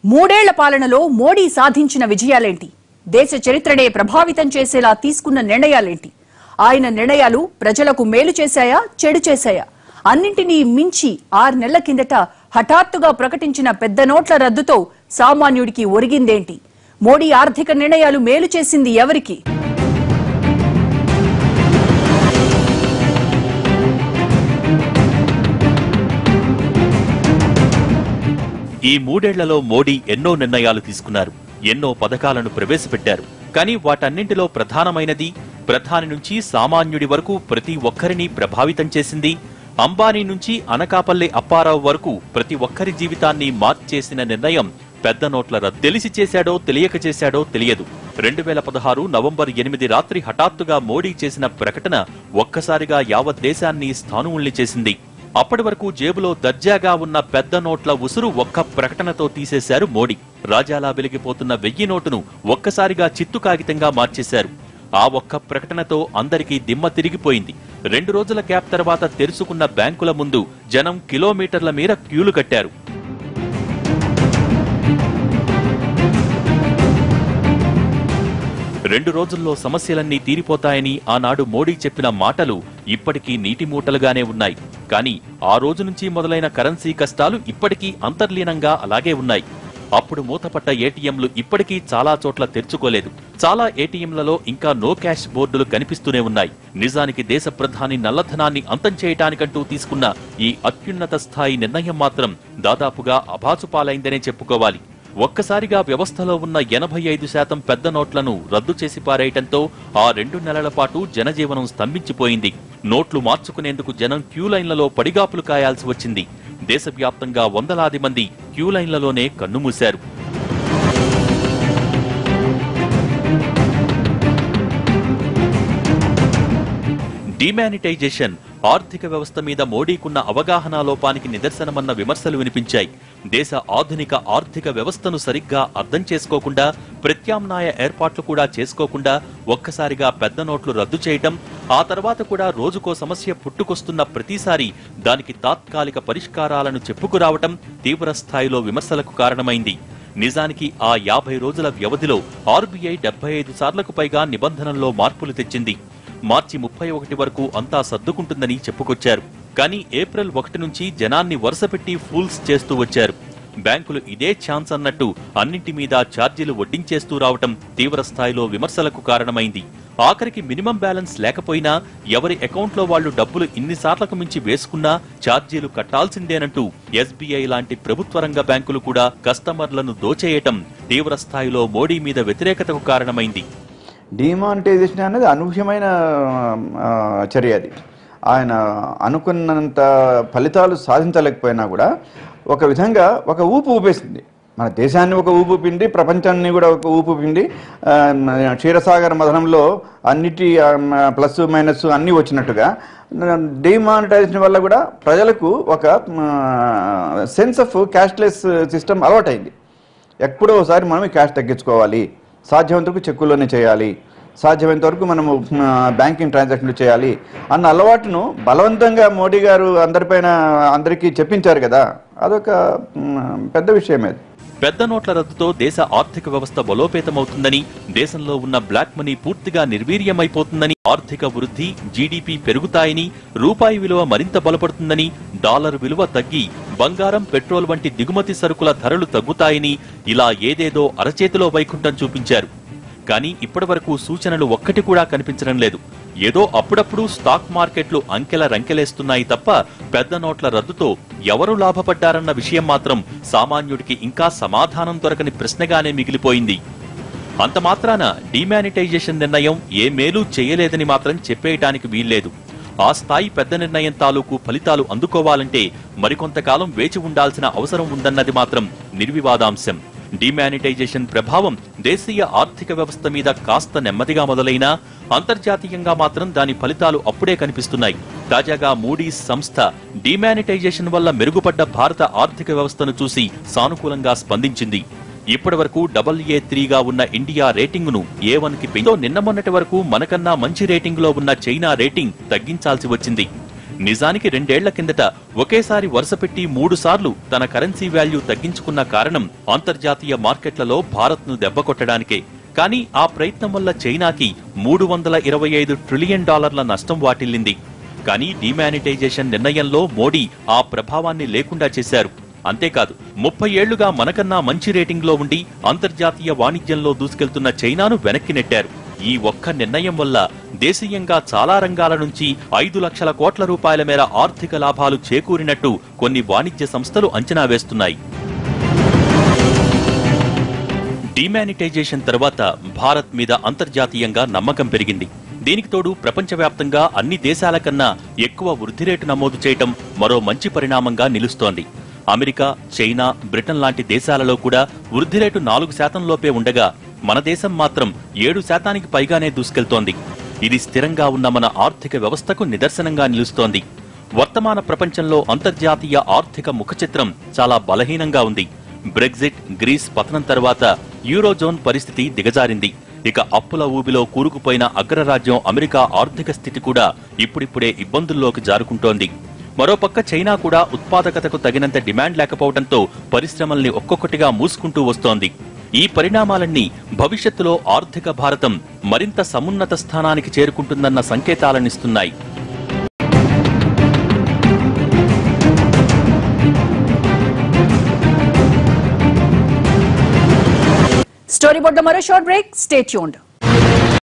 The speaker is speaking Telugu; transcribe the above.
మూడేళ్ల పాలనలో మోడీ సాధించిన విజయాలేంటి? దేశ చరిత్రనే ప్రభావితం చేసేలా తీసుకున్న నిర్ణయాలేంటి? ఆయన నిర్ణయాలు ప్రజలకు మేలు చేశాయా, చెడు చేశాయా? అన్నింటినీ మించి 6 నెలల కిందట హఠాత్తుగా ప్రకటించిన పెద్ద నోట్ల రద్దుతో సామాన్యుడికి ఒరిగిందేంటి? మోడీ ఆర్థిక నిర్ణయాలు మేలు చేసింది ఎవరికి? ఈ మూడేళ్లలో మోడీ ఎన్నో నిర్ణయాలు తీసుకున్నారు, ఎన్నో పథకాలను ప్రవేశపెట్టారు. కానీ వాటన్నింటిలో ప్రధానమైనది, ప్రధాని నుంచి సామాన్యుడి వరకు ప్రతి ఒక్కరిని ప్రభావితం చేసింది, అంబానీ నుంచి అనకాపల్లి అప్పారావు వరకు ప్రతి ఒక్కరి జీవితాన్ని మార్చేసిన నిర్ణయం పెద్ద నోట్ల రద్దు. తెలిసి చేశాడో తెలియక చేశాడో తెలియదు. 2016 నవంబర్ 8 రాత్రి హఠాత్తుగా మోడీ చేసిన ప్రకటన ఒక్కసారిగా యావత్ దేశాన్ని స్థాణువుల్ని చేసింది. అప్పటి వరకు జేబులో దర్జాగా ఉన్న పెద్ద నోట్ల ఉసురు ఒక్క ప్రకటనతో తీసేశారు మోడీ. రాజాలా వెలిగిపోతున్న 1000 నోటును ఒక్కసారిగా చిత్తు కాగితంగా మార్చేశారు. ఆ ఒక్క ప్రకటనతో అందరికీ దిమ్మ తిరిగిపోయింది. 2 రోజుల గ్యాప్ తర్వాత తెరుచుకున్న బ్యాంకుల ముందు జనం కిలోమీటర్ల మేర క్యూలు కట్టారు. రెండు రోజుల్లో సమస్యలన్నీ తీరిపోతాయని ఆనాడు మోడీ చెప్పిన మాటలు ఇప్పటికీ నీటి మూటలుగానే ఉన్నాయి. కానీ ఆ రోజు నుంచి మొదలైన కరెన్సీ కష్టాలు ఇప్పటికీ అంతర్లీనంగా అలాగే ఉన్నాయి. అప్పుడు మూతపట్ట ఏటీఎంలు ఇప్పటికీ చాలా చోట్ల తెరుచుకోలేదు. చాలా ఏటీఎంలలో ఇంకా నో క్యాష్ బోర్డులు కనిపిస్తూనే ఉన్నాయి. నిజానికి దేశ ప్రధాని నల్లధనాన్ని అంతం చేయటానికంటూ తీసుకున్న ఈ అత్యున్నత స్థాయి నిర్ణయం మాత్రం దాదాపుగా అభాసుపాలైందనే చెప్పుకోవాలి. ఒక్కసారిగా వ్యవస్థలో ఉన్న 85% పెద్ద నోట్లను రద్దు చేసి పారేయటంతో ఆ 2 నెలల పాటు జనజీవనం స్తంభించిపోయింది. నోట్లు మార్చుకునేందుకు జనం క్యూలైన్లలో పడిగాపులు కాయాల్సి వచ్చింది. దేశవ్యాప్తంగా వందలాది మంది క్యూలైన్లలోనే కన్నుమూశారు. డిమానిటైజేషన్ ఆర్థిక వ్యవస్థ మీద మోడీకున్న అవగాహన లోపానికి నిదర్శనమన్న విమర్శలు వినిపించాయి. దేశ ఆధునిక ఆర్థిక వ్యవస్థను సరిగ్గా అర్థం చేసుకోకుండా, ప్రత్యామ్నాయ ఏర్పాట్లు కూడా చేసుకోకుండా ఒక్కసారిగా పెద్ద నోట్లు రద్దు చేయటం, ఆ తర్వాత కూడా రోజుకో సమస్య పుట్టుకొస్తున్న ప్రతిసారి దానికి తాత్కాలిక పరిష్కారాలను చెప్పుకురావటం తీవ్ర స్థాయిలో విమర్శలకు కారణమైంది. నిజానికి ఆ 50 రోజుల వ్యవధిలో ఆర్బీఐ 75 సార్లకు పైగా నిబంధనల్లో మార్పులు తెచ్చింది. మార్చి 31 వరకు అంతా సర్దుకుంటుందని చెప్పుకొచ్చారు. కానీ ఏప్రిల్ 1 నుంచి జనాన్ని వరుసపెట్టి ఫూల్స్ చేస్తూ వచ్చారు. బ్యాంకులు ఇదే ఛాన్స్ అన్నట్టు అన్నింటి మీద ఛార్జీలు వడ్డించేస్తూ రావటం తీవ్ర స్థాయిలో విమర్శలకు కారణమైంది. ఆఖరికి మినిమం బ్యాలెన్స్ లేకపోయినా ఎవరి అకౌంట్లో వాళ్లు డబ్బులు ఇన్నిసార్లకు మించి వేసుకున్నా ఛార్జీలు కట్టాల్సిందేనంటూ ఎస్బీఐ లాంటి ప్రభుత్వ రంగ బ్యాంకులు కూడా కస్టమర్లను దోచేయటం తీవ్ర స్థాయిలో మోడీ మీద వ్యతిరేకతకు కారణమైంది. డిమానిటైజేషన్ అనేది అనూహ్యమైన చర్య. అది ఆయన అనుకున్నంత ఫలితాలు సాధించలేకపోయినా కూడా ఒక విధంగా ఒక ఊపు ఊపేసింది. మన దేశాన్ని ఒక ఊపు ఊపింది, ప్రపంచాన్ని కూడా ఒక ఊపు ఊపింది. క్షీరసాగర మథనంలో అన్నిటి ప్లస్ మైనస్ అన్నీ వచ్చినట్టుగా డిమానిటైజేషన్ వల్ల కూడా ప్రజలకు ఒక సెన్స్ ఆఫ్ క్యాష్లెస్ సిస్టమ్ అలవాటైంది. ఎప్పుడో ఒకసారి మనం క్యాష్ తగ్గించుకోవాలి, సాధ్యమైనంత వరకు చెక్కుల్లోనే చేయాలి, సాధ్యమైనంత వరకు మనము బ్యాంకింగ్ ట్రాన్సాక్షన్లు చేయాలి అన్న అలవాటును బలవంతంగా మోడీ గారు అందరికీ చెప్పించారు కదా. అదొక పెద్ద విషయమే. పెద్ద నోట్ల రద్దుతో దేశ ఆర్థిక వ్యవస్థ బలోపేతమవుతుందని, దేశంలో ఉన్న బ్లాక్ మనీ పూర్తిగా నిర్వీర్యమైపోతుందని, ఆర్థిక వృద్ధి, జీడీపీ పెరుగుతాయని, రూపాయి విలువ మరింత బలపడుతుందని, డాలర్ విలువ తగ్గి బంగారం, పెట్రోల్ వంటి దిగుమతి సరుకుల ధరలు తగ్గుతాయని ఇలా ఏదేదో అరచేతిలో వైకుంఠం చూపించారు. కానీ ఇప్పటివరకు సూచనలు ఒక్కటి కూడా కనిపించడం లేదు. ఏదో అప్పుడప్పుడు స్టాక్ మార్కెట్లు అంకెల రంకెలేస్తున్నాయి తప్ప పెద్ద నోట్ల రద్దుతో ఎవరు లాభపడ్డారన్న విషయం మాత్రం సామాన్యుడికి ఇంకా సమాధానం దొరకని ప్రశ్నగానే మిగిలిపోయింది. అంత మాత్రాన డిమానిటైజేషన్ నిర్ణయం ఏ మేలు చేయలేదని మాత్రం చెప్పేయటానికి వీల్లేదు. ఆ స్థాయి పెద్ద నిర్ణయం తాలూకు ఫలితాలు అందుకోవాలంటే మరికొంతకాలం వేచి ఉండాల్సిన అవసరం ఉందన్నది మాత్రం నిర్వివాదాంశం. డిమానిటైజేషన్ ప్రభావం దేశీయ ఆర్థిక వ్యవస్థ మీద కాస్త నెమ్మదిగా మొదలైనా అంతర్జాతీయంగా మాత్రం దాని ఫలితాలు అప్పుడే కనిపిస్తున్నాయి. తాజాగా మూడీస్ సంస్థ డిమానిటైజేషన్ వల్ల మెరుగుపడ్డ భారత ఆర్థిక వ్యవస్థను చూసి సానుకూలంగా స్పందించింది. ఇప్పటి వరకు AA3గా ఉన్న ఇండియా రేటింగును A1 కి పెంచుతూ నిన్న మొన్నటి వరకు మనకన్నా మంచి రేటింగులో ఉన్న చైనా రేటింగ్ తగ్గించాల్సి వచ్చింది. నిజానికి 2 ఏళ్ల కిందట ఒకేసారి వరుసపెట్టి 3 సార్లు తన కరెన్సీ వాల్యూ తగ్గించుకున్న కారణం అంతర్జాతీయ మార్కెట్లలో భారత్ను దెబ్బకొట్టడానికే. కానీ ఆ ప్రయత్నం వల్ల చైనాకి $325 ట్రిలియన్ నష్టం వాటిల్లింది. కానీ డిమానిటైజేషన్ నిర్ణయంలో మోడీ ఆ ప్రభావాన్ని లేకుండా చేశారు. అంతేకాదు 30 ఏళ్లుగా మనకన్నా మంచి రేటింగ్లో ఉండి అంతర్జాతీయ వాణిజ్యంలో దూసుకెళ్తున్న చైనాను వెనక్కి నెట్టారు. ఈ ఒక్క నిర్ణయం వల్ల దేశీయంగా చాలా రంగాల నుంచి 5 లక్షల కోట్ల రూపాయల మేర ఆర్థిక లాభాలు చేకూరినట్టు కొన్ని వాణిజ్య సంస్థలు అంచనా వేస్తున్నాయి. డిమానిటైజేషన్ తర్వాత భారత్ మీద అంతర్జాతీయంగా నమ్మకం పెరిగింది. దీనికి తోడు ప్రపంచవ్యాప్తంగా అన్ని దేశాల కన్నా ఎక్కువ వృద్ధి రేటు నమోదు చేయటం మరో మంచి పరిణామంగా నిలుస్తోంది. అమెరికా, చైనా, బ్రిటన్ లాంటి దేశాలలో కూడా వృద్ధి రేటు 4% లోపే ఉండగా మన దేశం మాత్రం 7% పైగానే దూసుకెళ్తోంది. ఇది స్థిరంగా ఉన్న మన ఆర్థిక వ్యవస్థకు నిదర్శనంగా నిలుస్తోంది. వర్తమాన ప్రపంచంలో అంతర్జాతీయ ఆర్థిక ముఖచిత్రం చాలా బలహీనంగా ఉంది. బ్రెగ్జిట్, గ్రీస్ పతనం తర్వాత యూరోజోన్ పరిస్థితి దిగజారింది. ఇక అప్పుల ఊబిలో కూరుకుపోయిన అగ్రరాజ్యం అమెరికా ఆర్థిక స్థితి కూడా ఇప్పుడిప్పుడే ఇబ్బందుల్లోకి జారుకుంటోంది. మరోపక్క చైనా కూడా ఉత్పాదకతకు తగినంత డిమాండ్ లేకపోవడంతో పరిశ్రమల్ని ఒక్కొక్కటిగా మూసుకుంటూ వస్తోంది. ఈ పరిణామాలన్నీ భవిష్యత్తులో ఆర్థిక భారతం మరింత సమున్నత స్థానానికి చేరుకుంటుందన్న సంకేతాలనిస్తున్నాయి. స్టోరీ బోర్డులో మరో షార్ట్ బ్రేక్. Stay tuned.